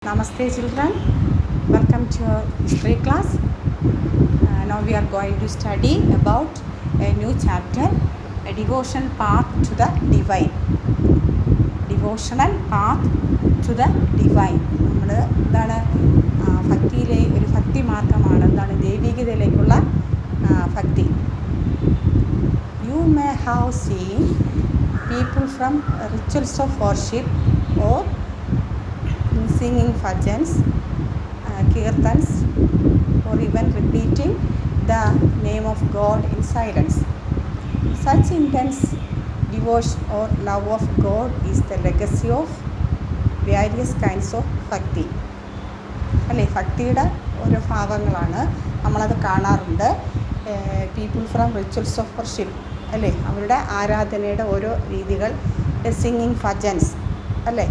Namaste children, welcome to your history class. Now we are going to study about a new chapter, a devotional path to the divine. Devotional path to the divine. നമ്മൾ എന്താണ് ഭക്തിയിലെ ഒരു ഭക്തി മാർഗമാണ് എന്താണ് ദൈവികതയിലേക്കുള്ള ഭക്തി. You may have seen people from rituals of worship or singing bhajans, kirtans, or even repeating the name of God in silence. Such intense devotion or love of God is the legacy of various kinds of bhakti. അല്ലേ, ഭക്തിയുടെ ഓരോ ഭാവങ്ങളാണ് നമ്മളത് കാണാറുണ്ട്. People from rituals of worship അല്ലേ, അവരുടെ ആരാധനയുടെ ഓരോ രീതികൾ, സിംഗിങ് ഭജൻസ് അല്ലേ,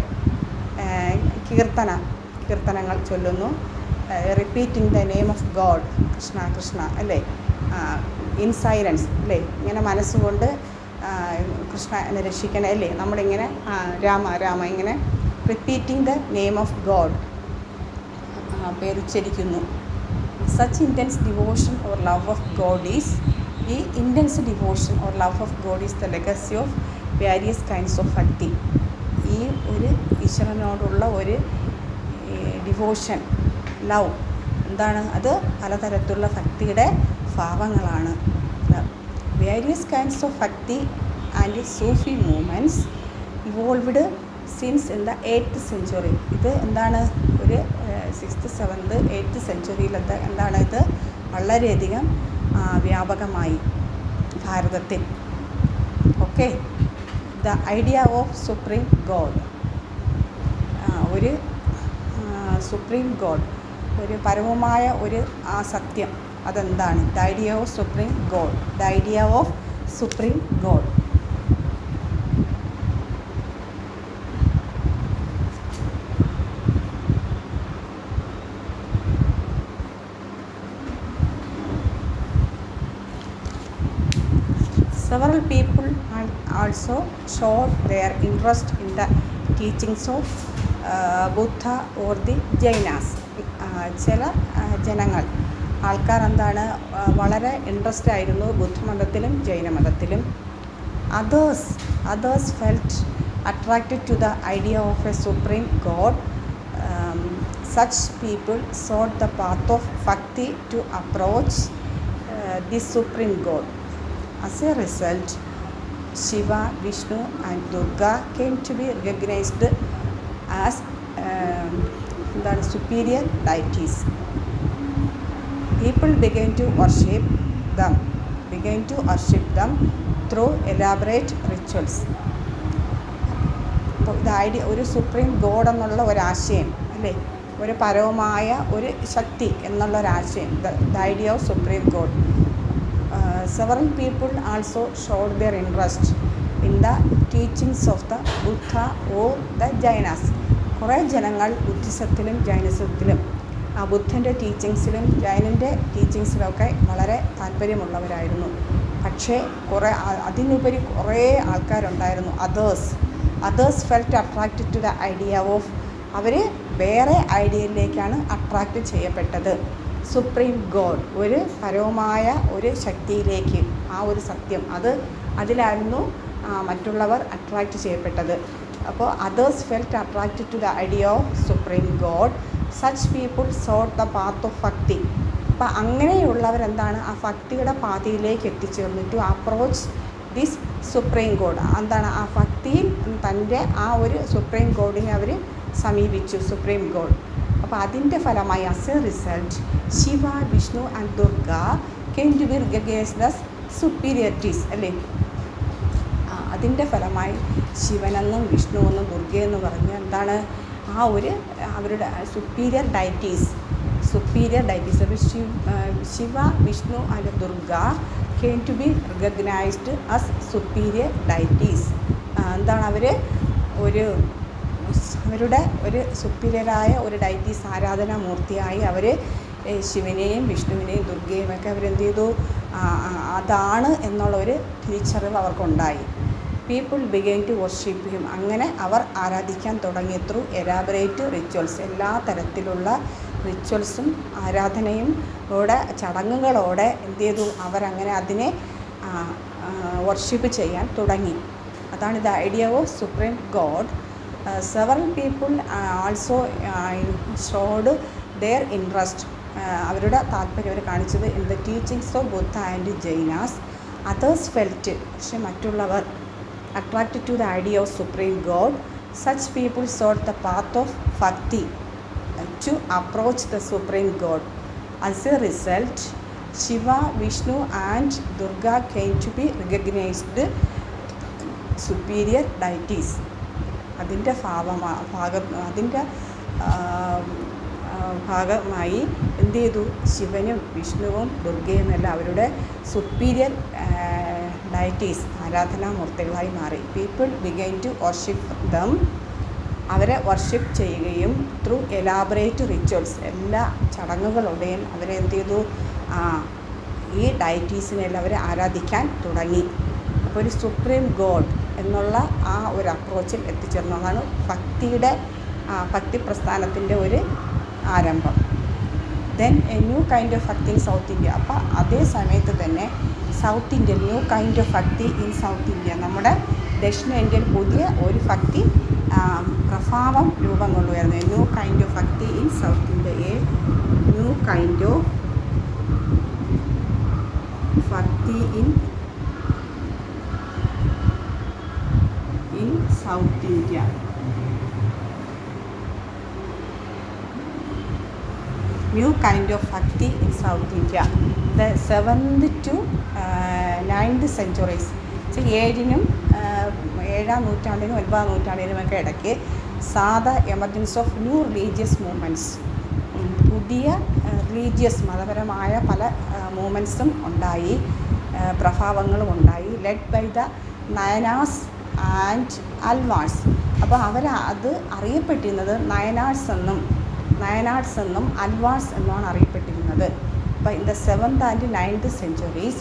കീർത്തനങ്ങൾ ചൊല്ലുന്നു, repeating the name of God, Krishna Krishna അല്ലേ, ഇൻ സൈലൻസ് അല്ലേ, ഇങ്ങനെ മനസ്സുകൊണ്ട് കൃഷ്ണ എന്നെ രക്ഷിക്കണേ അല്ലേ, നമ്മളിങ്ങനെ രാമ രാമ ഇങ്ങനെ repeating the name of God പേരുച്ചരിക്കുന്നു. Such intense devotion or love of God is, ഈ intense devotion or love of God is the legacy of various kinds of bhakti. ഈ ഒരു ഈശ്വരനോടുള്ള ഒരു ഡിവോഷൻ, ലവ് എന്താണ്, അത് പലതരത്തിലുള്ള ഭക്തിയുടെ ഭാവങ്ങളാണ്. വേരിയസ് കൈൻഡ്സ് ഓഫ് ഭക്തി and Sufi movements evolved since in the 8th century. ഇത് എന്താണ്, ഒരു 6th, 7th, 8th centuryയിൽ എന്താണ് ഇത് വളരെയധികം വ്യാപകമായി ഭാരതത്തിൽ. Okay, the idea of supreme God, ഒരു സുപ്രീം ഗോഡ്, ഒരു പരമമായ ഒരു ആ സത്യം, അതെന്താണ്? The idea of supreme God, the idea of supreme God. Several people also showed their interest in the teachings of Buddha or the Jainas. ചില ആൾക്കാർ എന്താണ് വളരെ ഇൻട്രസ്റ്റ് ആയിരുന്നു ബുദ്ധമതത്തിലും ജൈനമതത്തിലും. others felt attracted to the idea of a supreme god. Such people sought the path of bhakti to approach this supreme god. As a result, Shiva, Vishnu and Durga came to be recognized as superior deities. People began to worship them through elaborate rituals. അപ്പോൾ ഇത് idea, ഒരു supreme God എന്നുള്ള ഒരാശയം അല്ലേ, ഒരു പരമമായ ഒരു ശക്തി എന്നുള്ളൊരാശയം, the idea of supreme God. Several people also showed their interest in the teachings of the Buddha or the Jainas. കുറേ ജനങ്ങൾ ബുദ്ധിസത്തിലും ജൈനിസത്തിലും ബുദ്ധൻ്റെ ടീച്ചിങ്സിലും ജൈനൻ്റെ ടീച്ചിങ്സിലൊക്കെ വളരെ താല്പര്യമുള്ളവരായിരുന്നു. പക്ഷേ അതിനുപരി കുറേ ആൾക്കാരുണ്ടായിരുന്നു. Others felt attracted to the idea of, അവർ വേറെ ഐഡിയയിലേക്കാണ് അട്രാക്റ്റ് ചെയ്യപ്പെട്ടത്. സുപ്രീം ഗോഡ്, ഒരു പരമമായ ഒരു ശക്തിയിലേക്ക്, ആ ഒരു സത്യം, അതിലായിരുന്നു മറ്റുള്ളവർ അട്രാക്റ്റ് ചെയ്യപ്പെട്ടത്. അപ്പോൾ others felt attracted to the idea of supreme god. Such people sought the path of bhakti. അപ്പോൾ അങ്ങനെയുള്ളവരെന്താണ് ആ ഭക്തിയുടെ പാതയിലേക്ക് എത്തിച്ചേർന്നു. To approach this supreme god, എന്താണ് ആ ഭക്തിയിൽ തൻ്റെ ആ ഒരു സുപ്രീം ഗോഡിനെ അവർ സമീപിച്ചു, സുപ്രീം ഗോഡ്. അപ്പോൾ അതിൻ്റെ ഫലമായി as A result Shiva, Vishnu and Durga came to be recognized as superiorities അല്ലേ. അതിൻ്റെ ഫലമായി ശിവനെന്നും വിഷ്ണുവെന്നും ദുർഗയെന്ന് പറഞ്ഞ് എന്താണ് ആ ഒരു അവരുടെ superior deities. Shiva, Vishnu and Durga came to be recognized as superior deities. എന്താണ് അവരുടെ ഒരു സുപ്പീരിയറായ ഒരു ഡൈറ്റീസ്, ആരാധനാമൂർത്തിയായി അവർ ശിവനെയും വിഷ്ണുവിനെയും ദുർഗയും ഒക്കെ അവരെന്ത് ചെയ്തു, അതാണ് എന്നുള്ളൊരു തിരിച്ചറിവ് അവർക്കുണ്ടായി. People begin to worship him. അങ്ങനെ അവർ ആരാധിക്കാൻ തുടങ്ങി ത്രൂ എലാബറേറ്റ് റിച്വൽസ്. എല്ലാ തരത്തിലുള്ള റിച്വൽസും ആരാധനയും ചടങ്ങുകളോടെ എന്ത് ചെയ്തു, അവരങ്ങനെ അതിനെ വർഷിപ്പ് ചെയ്യാൻ തുടങ്ങി. അതാണ് the idea of supreme God. Several people also showed their interest. അവരുടെ താല്പര്യം അവർ കാണിച്ചത് in the teachings of Buddha and Jainas. Others felt, പക്ഷെ മറ്റുള്ളവർ attracted to the idea of supreme god. Such people sought the path of bhakti to approach the supreme god. As a result, Shiva, Vishnu and Durga came to be recognized superior deities. അതിൻ്റെ ഭാഗമായി എന്ത് ചെയ്തു, ശിവനും വിഷ്ണുവും ദുർഗയുമെല്ലാം അവരുടെ superior deities, ആരാധനാമൂർത്തികളായി മാറി. People begin to worship them. അവരെ വർഷിപ്പ് ചെയ്യുകയും ത്രൂ എലാബറേറ്റ് റിച്വൽസ്, എല്ലാ ചടങ്ങുകളുടെയും അവരെ എന്ത് ചെയ്തു, ഈ ഡയറ്റീസിനെല്ലാം അവരെ ആരാധിക്കാൻ തുടങ്ങി. അപ്പോൾ ഒരു സുപ്രീം ഗോഡ് എന്നുള്ള ആ ഒരു അപ്രോച്ചിൽ എത്തിച്ചേർന്നു. അതാണ് ഭക്തി പ്രസ്ഥാനത്തിൻ്റെ ഒരു ആരംഭം. Then a new kind of bhakti in South India. അപ്പോൾ അതേ സമയത്ത് തന്നെ South India, new kind of bhakti in South India, നമ്മുടെ ദക്ഷിണേന്ത്യയിൽ പുതിയ ഒരു ഭക്തി പ്രഭാവം രൂപം കൊണ്ടുവരുന്നു. A new kind of bhakti in South India. A new kind of bhakti in South India. New kind of bhakti in South India. The 7th to 9th centuries. ഏഴാം നൂറ്റാണ്ടിനും 9ാം നൂറ്റാണ്ടിനുമൊക്കെ ഇടയ്ക്ക് emergence of new religious movements, പുതിയ religious മതപരമായ പല മൂവ്മെൻറ്റ്സും ഉണ്ടായി, പ്രഭാവങ്ങളും ഉണ്ടായി. Led by the Nayanars and Alvars. അപ്പോൾ അത് അറിയപ്പെട്ടിരുന്നത് നയനാർസ് എന്നും അൽവാർസ് എന്നുമാണ് അറിയപ്പെട്ടിരുന്നത്. അപ്പോൾ in the 7th and 9th centuries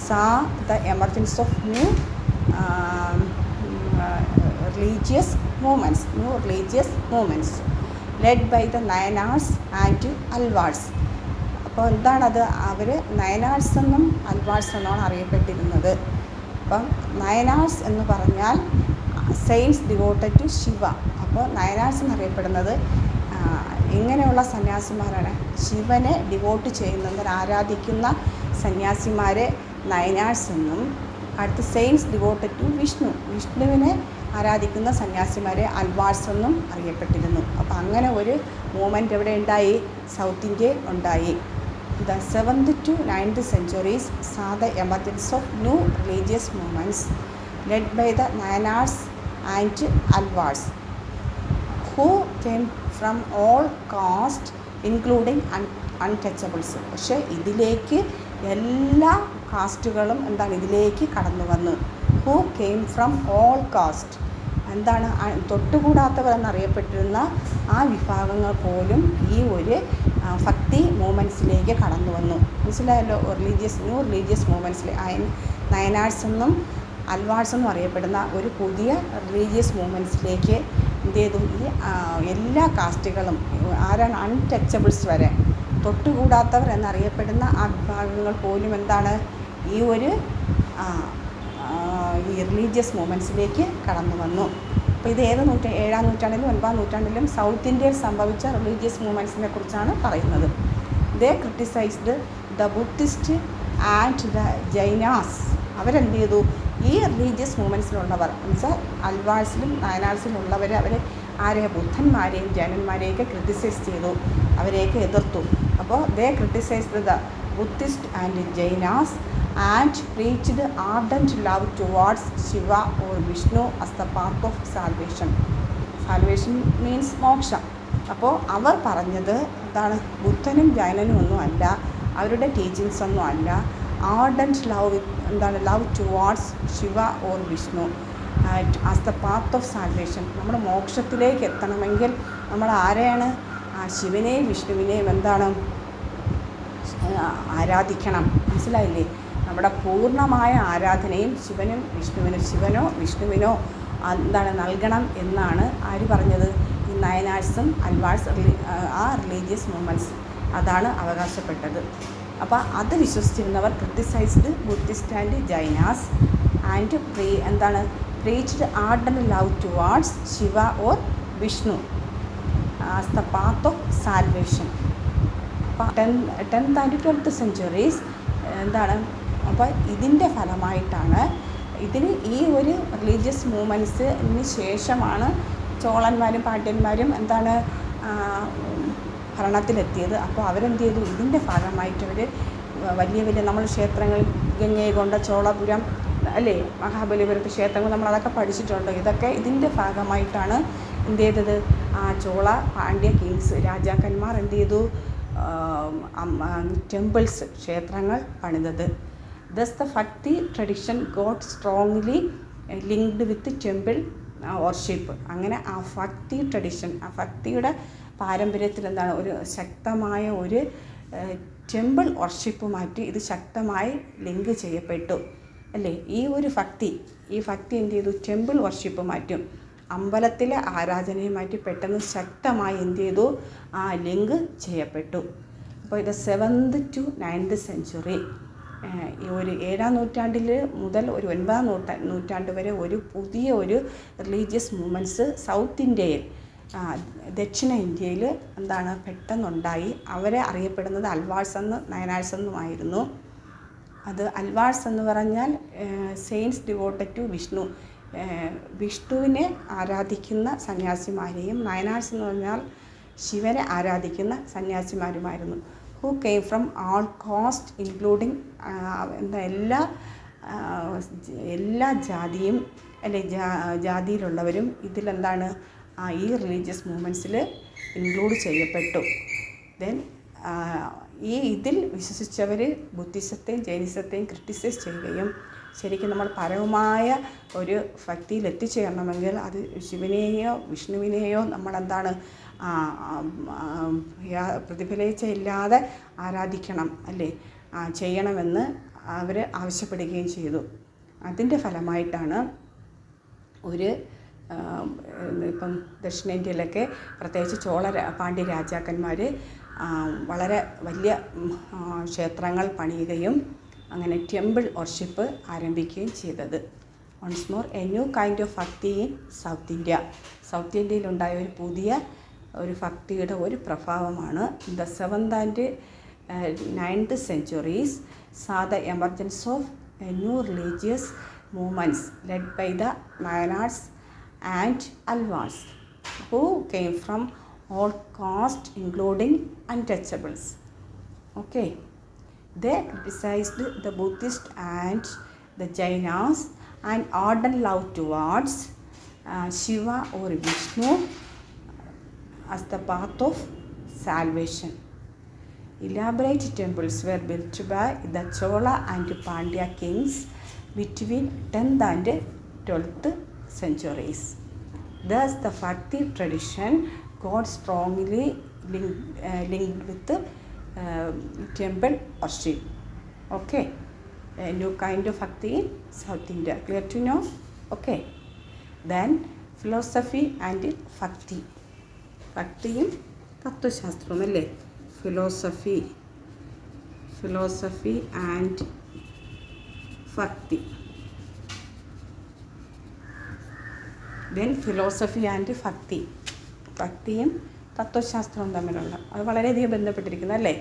saw the emergence of new religious movements led by the Nayanars and Alvars. അപ്പോൾ എന്താണത്, അവർ നയനാർസ് എന്നും അൽവാർസ് എന്നാണ് അറിയപ്പെട്ടിരുന്നത്. അപ്പം നയനാർസ് എന്ന് പറഞ്ഞാൽ സെയിൻസ് ഡിവോട്ടഡ് ടു ശിവ. അപ്പോൾ നയനാർസ് എന്നറിയപ്പെടുന്നത് ഇങ്ങനെയുള്ള സന്യാസിമാരാണ്, ശിവനെ ഡിവോട്ട് ചെയ്യുന്നവർ, ആരാധിക്കുന്ന സന്യാസിമാരെ നയനാർസ് എന്നും, അടുത്ത് സെയിൻസ് ഡിവോട്ടഡ് ടു വിഷ്ണുവിനെ ആരാധിക്കുന്ന സന്യാസിമാരെ അൽവാർസ് എന്നും അറിയപ്പെട്ടിരുന്നു. അപ്പോൾ അങ്ങനെ ഒരു മൂവ്മെൻറ്റ് എവിടെ ഉണ്ടായി, സൗത്ത് ഇന്ത്യയിൽ ഉണ്ടായി. The 7th to 9th centuries saw the emergence of new religious movements led by the Nayanars and Alvars, who came from all castes including untouchables. പക്ഷേ ഇതിലേക്ക് എല്ലാ കാസ്റ്റുകളും ഇതിലേക്ക് കടന്നു വന്നു. Who came from all caste, തൊട്ടുകൂടാത്തവർ എന്നറിയപ്പെട്ടിരുന്ന ആ വിഭാഗങ്ങൾ പോലും ഈ ഒരു ഭക്തി മൂവ്മെൻറ്റ്സിലേക്ക് കടന്നു വന്നു. മനസ്സിലായല്ലോ, ന്യൂ റിലീജിയസ് മൂവ്മെൻറ്റ്സിൽ നയനാർസ് എന്നും അൽവാർസ് എന്നും അറിയപ്പെടുന്ന ഒരു പുതിയ റിലീജിയസ് മൂവ്മെൻറ്റ്സിലേക്ക് എന്ത് ചെയ്തു, ഈ എല്ലാ കാസ്റ്റുകളും, ആരാണ്, അൺടച്ചബിൾസ് വരെ, തൊട്ടുകൂടാത്തവർ എന്നറിയപ്പെടുന്ന ആ വിഭാഗങ്ങൾ പോലും ഈ ഒരു ഈ റിലീജിയസ് മൂവ്മെൻറ്റ്സിലേക്ക് കടന്നു വന്നു. അപ്പോൾ ഇത് ഏത് 7ാം നൂറ്റാണ്ടിലും 9ാം നൂറ്റാണ്ടിലും സൗത്ത് ഇന്ത്യയിൽ സംഭവിച്ച റിലീജിയസ് മൂവ്മെൻറ്റ്സിനെ കുറിച്ചാണ് പറയുന്നത്. They criticised the Buddhist and the Jainas. അവരെന്ത് ചെയ്തു, ഈ റിലീജിയസ് മൂവ്മെൻറ്റ്സിലുള്ളവർ എന്നുവെച്ചാൽ അൽവാർസിലും നയനാർസിലുള്ളവർ ബുദ്ധന്മാരെയും ജൈനന്മാരെയൊക്കെ ക്രിട്ടിസൈസ് ചെയ്തു, അവരെയൊക്കെ എതിർത്തു. അപ്പോൾ they criticised the Buddhist and Jainas and preached ardent love towards Shiva or Vishnu as the path of salvation. Salvation means മോക്ഷം. അപ്പോൾ അവർ പറഞ്ഞത് ബുദ്ധനും ജൈനനും ഒന്നും അല്ല, അവരുടെ ടീച്ചിങ്സ് ഒന്നും അല്ല. Ardent love love towards Shiva or Vishnu as the path of salvation. നമ്മൾ മോക്ഷത്തിലേക്ക് എത്തണമെങ്കിൽ നമ്മൾ ആരെയാണ്, ശിവനെയും വിഷ്ണുവിനെയും ആരാധിക്കണം. മനസ്സിലായില്ലേ? നമ്മുടെ പൂർണ്ണമായ ആരാധനയും ശിവനോ വിഷ്ണുവിനോ എന്താണ് നൽകണം എന്നാണ് ആര് പറഞ്ഞത്? ഈ നയനാഴ്സും അൽവാഴ്സ് ആ റിലീജിയസ് മൂവ്മെൻറ്റ്സ് അതാണ് അവകാശപ്പെട്ടത്. അപ്പോൾ അത് വിശ്വസിച്ചിരുന്നവർ criticised Buddhist and Jainas and preached ardent love towards Shiva or Vishnu as the path of salvation. 10th and 12th centuries അപ്പോൾ ഇതിൻ്റെ ഫലമായിട്ടാണ് ഈ ഒരു റിലീജിയസ് മൂവ്മെൻറ്റ്സിന് ശേഷമാണ് ചോളന്മാരും പാണ്ഡ്യന്മാരും ഭരണത്തിലെത്തിയത്. അപ്പോൾ അവരെന്ത് ചെയ്തു? ഇതിൻ്റെ ഭാഗമായിട്ട് അവർ വലിയ നമ്മൾ ക്ഷേത്രങ്ങൾ ഗംഗൈകൊണ്ട ചോളപുരം അല്ലേ, മഹാബലിപുരത്ത് ക്ഷേത്രങ്ങൾ നമ്മളതൊക്കെ പഠിച്ചിട്ടുണ്ട്. ഇതൊക്കെ ഇതിൻ്റെ ഭാഗമായിട്ടാണ് എന്ത് ചെയ്തത്? ചോള പാണ്ഡ്യ കിങ്സ് രാജാക്കന്മാർ എന്ത് ചെയ്തു? ടെമ്പിൾസ് ക്ഷേത്രങ്ങൾ പണിതത്. ദസ് ദ ഭക്തി ട്രഡിഷൻ ഗോട്ട് സ്ട്രോങ്ലി ലിങ്ക്ഡ് വിത്ത് ടെമ്പിൾ വർഷിപ്പ്. അങ്ങനെ ആ ഭക്തി ട്രഡിഷൻ, ആ ഭക്തിയുടെ പാരമ്പര്യത്തിൽ ഒരു ശക്തമായ ഒരു ടെമ്പിൾ വർഷിപ്പുമായിട്ട് ഇത് ശക്തമായി ലിങ്ക് ചെയ്യപ്പെട്ടു അല്ലേ. ഈ ഭക്തി എന്ത് ചെയ്തു? ടെമ്പിൾ വർഷിപ്പ് മാറ്റും അമ്പലത്തിലെ ആരാധനയുമായിട്ട് പെട്ടെന്ന് ശക്തമായി എന്ത് ചെയ്തു? ലിങ്ക് ചെയ്യപ്പെട്ടു. അപ്പോൾ ഇത് 7th to 9th century, ഒരു 7ാം നൂറ്റാണ്ടിൽ മുതൽ ഒരു 9ാം നൂറ്റാണ്ട് വരെ ഒരു പുതിയ റിലീജിയസ് മൂവ്മെൻറ്റ്സ് സൗത്ത് ഇന്ത്യയിൽ, ദക്ഷിണ ഇന്ത്യയിൽ പെട്ടെന്നുണ്ടായി. അവരെ അറിയപ്പെടുന്നത് അൽവാഴ്സ് നയനാഴ്സ് എന്നുമായിരുന്നു. അത് അൽവാഴ്സ് എന്ന് പറഞ്ഞാൽ സെയിൻസ് ഡിവോട്ടഡ് ടു വിഷ്ണു, വിഷ്ണുവിനെ ആരാധിക്കുന്ന സന്യാസിമാരെയും, നയനാഴ്സ് എന്ന് പറഞ്ഞാൽ ശിവനെ ആരാധിക്കുന്ന സന്യാസിമാരുമായിരുന്നു. Who came from all caste including എല്ലാ ജാതിയും അല്ലെ ജാതിയിലുള്ളവരും ഈ റിലീജിയസ് മൂവ്മെൻറ്റ്സിൽ ഇൻക്ലൂഡ് ചെയ്യപ്പെട്ടു. ദെൻ ഇതിൽ വിശ്വസിച്ചവർ ബുദ്ധിസത്തെയും ജൈനിസത്തെയും ക്രിട്ടിസൈസ് ചെയ്യുകയും ശരിക്കും നമ്മൾ പരമമായ ഒരു ഭക്തിയിൽ എത്തിച്ചേരണമെങ്കിൽ അത് ശിവനെയോ വിഷ്ണുവിനെയോ നമ്മൾ പ്രതിഫലേച്ഛയില്ലാതെ ആരാധിക്കണം അല്ലേ, ചെയ്യണമെന്ന് അവർ ആവശ്യപ്പെടുകയും ചെയ്തു. അതിൻ്റെ ഫലമായിട്ടാണ് ഇപ്പം ദക്ഷിണേന്ത്യയിലൊക്കെ പ്രത്യേകിച്ച് പാണ്ഡ്യ രാജാക്കന്മാർ വളരെ വലിയ ക്ഷേത്രങ്ങൾ പണിയുകയും അങ്ങനെ ടെമ്പിൾ വർഷിപ്പ് ആരംഭിക്കുകയും ചെയ്തത്. Once more a new kind of bhakti in South India. South ഇന്ത്യയിലുണ്ടായ ഒരു പുതിയ ഭക്തിയുടെ ഒരു പ്രഭാവമാണ് the 7th and 9th centuries saw the emergence of a new religious movements led by the Nayars and Alvars, who came from all caste including untouchables. Okay, they criticized the Buddhist and the Jainas and ardent love towards Shiva or Vishnu as the path of salvation. Elaborate temples were built by the Chola and Pandya kings between 10th and 12th centuries. Thus, the Bhakti tradition got strongly linked with temple worship. Okay, a new kind of Bhakti in South India. Clear to know? Okay. Then, philosophy and Bhakti. ഭക്തിയും തത്വശാസ്ത്രവും അല്ലേ, philosophy and ഭക്തി. Then philosophy and ഭക്തിയും തത്വശാസ്ത്രവും തമ്മിലുള്ള അത് വളരെയധികം ബന്ധപ്പെട്ടിരിക്കുന്നു അല്ലേ.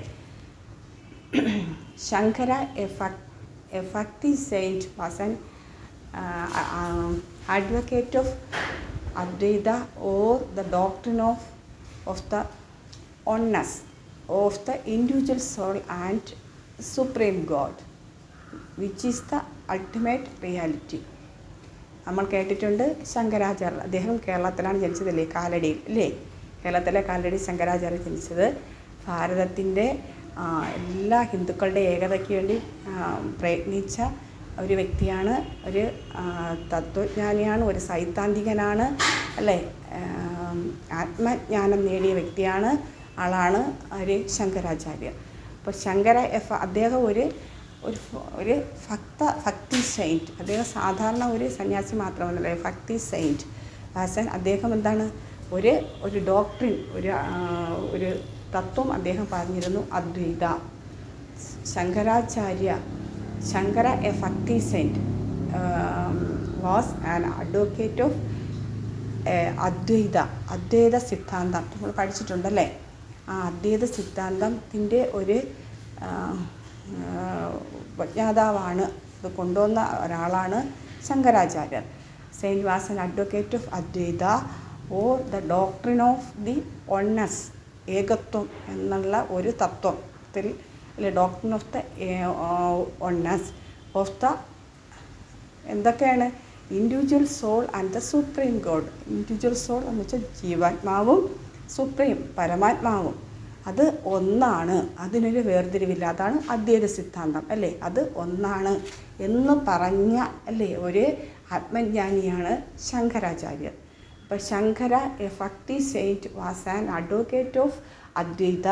Shankara a bhakti saint was an advocate of Advaita or the doctrine of the oneness of the individual soul and supreme God, which is the ultimate reality. നമ്മൾ കേട്ടിട്ടുണ്ട് ശങ്കരാചാര്യ, അദ്ദേഹം കേരളത്തിലാണ് ജനിച്ചതല്ലേ, കാലടിയിൽ അല്ലേ, കേരളത്തിലെ കാലടി ശങ്കരാചാര്യ ജനിച്ചത്. ഭാരതത്തിൻ്റെ എല്ലാ ഹിന്ദുക്കളുടെ ഏകതയ്ക്ക് വേണ്ടി പ്രയത്നിച്ച ഒരു വ്യക്തിയാണ്, ഒരു തത്വജ്ഞാനിയാണ്, ഒരു സൈദ്ധാന്തികനാണ് അല്ലേ, ആത്മജ്ഞാനം നേടിയ വ്യക്തിയാണ്, ആളാണ് ഒരു ശങ്കരാചാര്യർ. അപ്പോൾ അദ്ദേഹം ഒരു ഒരു ഭക്തി സെയിൻറ്റ്. അദ്ദേഹം സാധാരണ ഒരു സന്യാസി മാത്രമല്ല, ഭക്തി സെയിൻറ്റ്. അദ്ദേഹം എന്താണ് ഒരു ഡോക്ട്രിൻ, ഒരു തത്വം അദ്ദേഹം പറഞ്ഞിരുന്നു, Advaita. Shankara a bhakti saint was an advocate of Advaita സിദ്ധാന്തം. നമ്മൾ പഠിച്ചിട്ടുണ്ടല്ലേ. ആ അദ്വൈത സിദ്ധാന്തത്തിൻ്റെ ഒരു വജ്ഞാതാവാണ്, ഇത് കൊണ്ടുവന്ന ഒരാളാണ് Shankaracharya. Saint was an advocate of Advaita or the doctrine of the oneness, ഏകത്വം എന്നുള്ള ഒരു തത്വത്തിൽ, doctrine of the oneness of the എന്തൊക്കെയാണ്, individual soul and the supreme God. Individual soul എന്ന് വെച്ചാൽ ജീവാത്മാവും സുപ്രീം പരമാത്മാവും, അത് ഒന്നാണ്, അതിനൊരു വേർതിരിവില്ല. അതാണ് അദ്വൈത സിദ്ധാന്തം അല്ലേ. അത് ഒന്നാണ് എന്ന് പറഞ്ഞ ഒരു ആത്മജ്ഞാനിയാണ് ശങ്കരാചാര്യർ. അപ്പോൾ Shankara a bhakti saint was an advocate of Advaita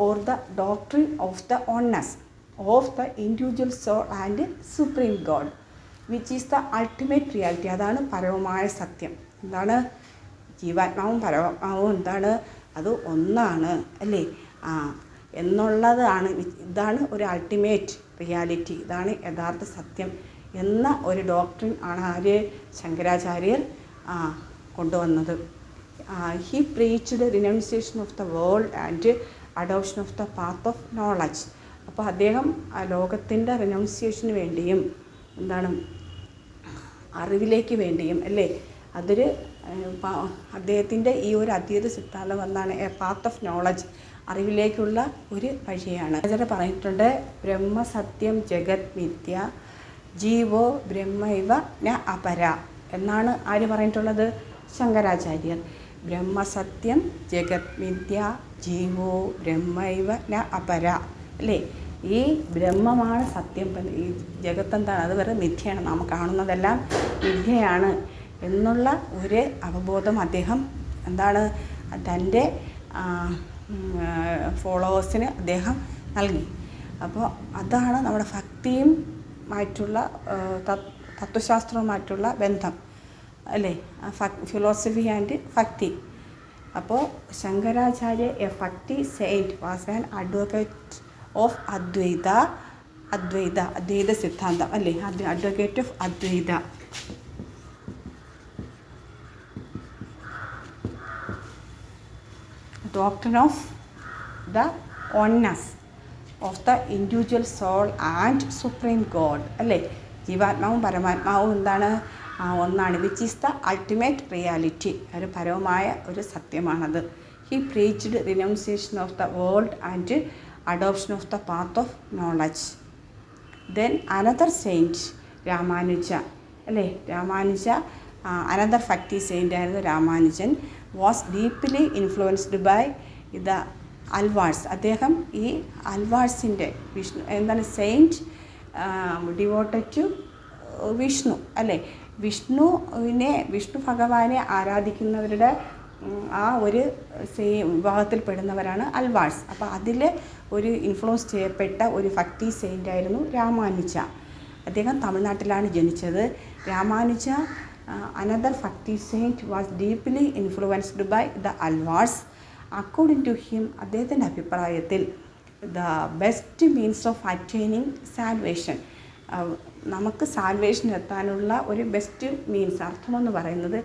or the doctrine of the oneness of the individual soul and supreme God which is the ultimate reality. അതാണ് പരമമായ സത്യം. എന്താണ്? ജീവാത്മാവും പരമാത്മാവും എന്താണ്? അത് ഒന്നാണ് അല്ലേ എന്നുള്ളതാണ്. ഇതാണ് ഒരു അൾട്ടിമേറ്റ് റിയാലിറ്റി, ഇതാണ് യഥാർത്ഥ സത്യം എന്ന ഒരു ഡോക്ട്രിൻ ആണ് ശങ്കരാചാര്യർ കൊണ്ടുവന്നത്. He preached renunciation of the world and adoption of the path of knowledge. അപ്പോൾ അദ്ദേഹം ലോകത്തിൻ്റെ റിനൗൺസിയേഷന് വേണ്ടിയും എന്താണ് അറിവിലേക്ക് വേണ്ടിയും അല്ലേ, അതൊരു അദ്ദേഹത്തിൻ്റെ ഈ ഒരു അദ്വൈത സിദ്ധാന്തം എന്താണ്, എ പാത്ത് ഓഫ് നോളജ്, അറിവിലേക്കുള്ള ഒരു വഴിയാണ്. ആചാര്യ പറഞ്ഞിട്ടുണ്ട്, ബ്രഹ്മസത്യം ജഗത് മിഥ്യ ജീവോ ബ്രഹ്മൈവ ന അപര എന്നാണ് ആര് പറഞ്ഞിട്ടുള്ളത്? ശങ്കരാചാര്യർ. ബ്രഹ്മസത്യം ജഗത് മിഥ്യ ജീവോ ബ്രഹ്മൈവ ന അപര അല്ലേ. ഈ ബ്രഹ്മമാണ് സത്യം, ഈ ജഗത്ത് എന്താണ്, അത് വേറെ മിഥ്യയാണ്, നാം കാണുന്നതെല്ലാം മിഥ്യയാണ് എന്നുള്ള ഒരു അവബോധം അദ്ദേഹം എന്താണ് തൻ്റെ ഫോളോവേഴ്സിന് അദ്ദേഹം നൽകി. അപ്പോൾ അതാണ് നമ്മുടെ ഭക്തിയുമായിട്ടുള്ള തത്വശാസ്ത്രവുമായിട്ടുള്ള ബന്ധം അല്ലേ, ഫിലോസഫി ആൻഡ് ഭക്തി. അപ്പോൾ Shankaracharya a bhakti saint was an advocate of Advaita സിദ്ധാന്തം അല്ലേ, advocate of Advaita. Doctrine of the oneness of the individual soul and supreme God അല്ലേ. ജീവാത്മാവും പരമാത്മാവും എന്താണ്? ഒന്നാണ്. Which is the ultimate reality, ഒരു പരമമായ ഒരു സത്യമാണത്. He preached renunciation of the world and adoption of the path of knowledge. Then another saint Ramanuja അല്ലേ. Ramanuja another bhakti saint ആയിരുന്നു Ramanujan. Was deeply influenced by the Alvars. അദ്ദേഹം ഈ അൽവാഴ്സിൻ്റെ എന്താണ് സെയിൻറ്റ് ഡിവോട്ടഡ് ടു വിഷ്ണു അല്ലേ. വിഷ്ണു ഭഗവാനെ ആരാധിക്കുന്നവരുടെ ആ ഒരു വിഭാഗത്തിൽപ്പെടുന്നവരാണ് അൽവാഴ്സ്. അപ്പോൾ അതിൽ ഒരു ഇൻഫ്ലുവൻസ് ചെയ്യപ്പെട്ട ഒരു ഭക്തി സെയിൻ്റായിരുന്നു രാമാനുജ. അദ്ദേഹം തമിഴ്നാട്ടിലാണ് ജനിച്ചത്. രാമാനുജ another ഭക്തി saint was deeply influenced by the Alvars. According to him, അദ്ദേഹത്തിൻ്റെ അഭിപ്രായത്തിൽ the best means of attaining salvation, നമുക്ക് സാൽവേഷൻ എത്താനുള്ള ഒരു ബെസ്റ്റ് മീൻസ് അർത്ഥമെന്ന് പറയുന്നത്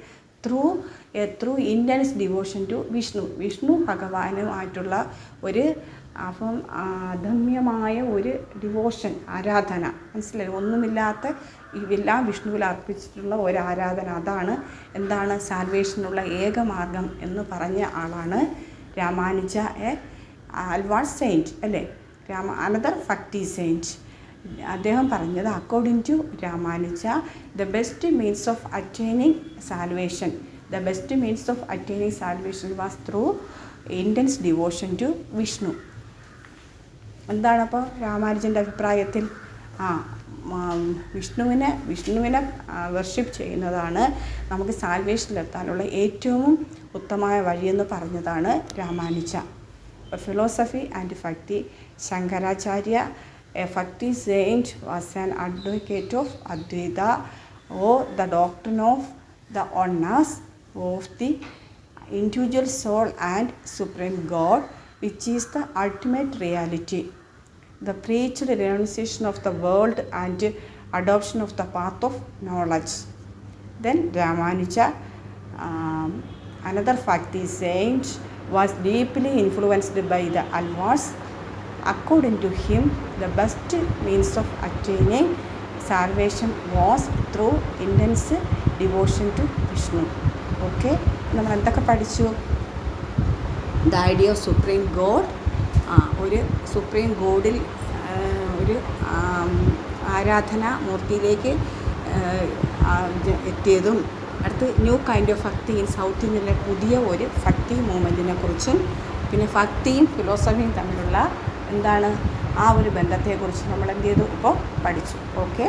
through intense devotion to Vishnu ഭഗവാനുമായിട്ടുള്ള ഒരു അദമ്യമായ ഒരു ഡിവോഷൻ, ആരാധന. മനസ്സിലായി? ഒന്നുമില്ലാത്ത ഇതെല്ലാം വിഷ്ണുവിൽ അർപ്പിച്ചിട്ടുള്ള ഒരു ആരാധന, അതാണ് എന്താണ് സാൽവേഷനുള്ള ഏകമാർഗം എന്ന് പറഞ്ഞ ആളാണ് രാമാനുജ എ അൽവാർ സെയിൻറ്റ് അല്ലേ. Another bhakti saint. അദ്ദേഹം പറഞ്ഞത് according to Ramanuja the best means of attaining salvation was through intense devotion to Vishnu. എന്താണ് അപ്പോൾ രാമാനുജൻ്റെ അഭിപ്രായത്തിൽ? വിഷ്ണുവിനെ വർഷിപ്പ് ചെയ്യുന്നതാണ് നമുക്ക് സാൽവേഷനിലെത്താനുള്ള ഏറ്റവും ഉത്തമമായ വഴിയെന്ന് പറഞ്ഞതാണ് രാമാനുജ. ഫിലോസഫി ആൻഡ് ഭക്തി. Shankaracharya A Bhakti saint was an advocate of Advaita, or the doctrine of the oneness of the individual soul and Supreme God, which is the ultimate reality. The preached renunciation of the world and adoption of the path of knowledge. Then Ramanuja, another Bhakti saint, was deeply influenced by the Alvars. According to him, the best means of attaining salvation was through intense devotion to Vishnu. Okay, നമ്മൾ എന്തൊക്കെ പഠിച്ചു? The idea of supreme God, ഒരു supreme ഗോഡിൽ ഒരു ആരാധനാ മൂർത്തിയിലേക്ക് എത്തിയതും, അടുത്ത് new kind of bhakti in south ഇന്ത്യയിലെ പുതിയ ഒരു ഭക്തി മൂവ്മെൻറ്റിനെ കുറിച്ചും, പിന്നെ ഭക്തിയും ഫിലോസഫിയും തമ്മിലുള്ള എന്താണ് ആ ഒരു ബന്ധത്തെക്കുറിച്ച് നമ്മൾ എന്ത് ചെയ്തു ഇപ്പോൾ പഠിച്ചു. ഓക്കെ.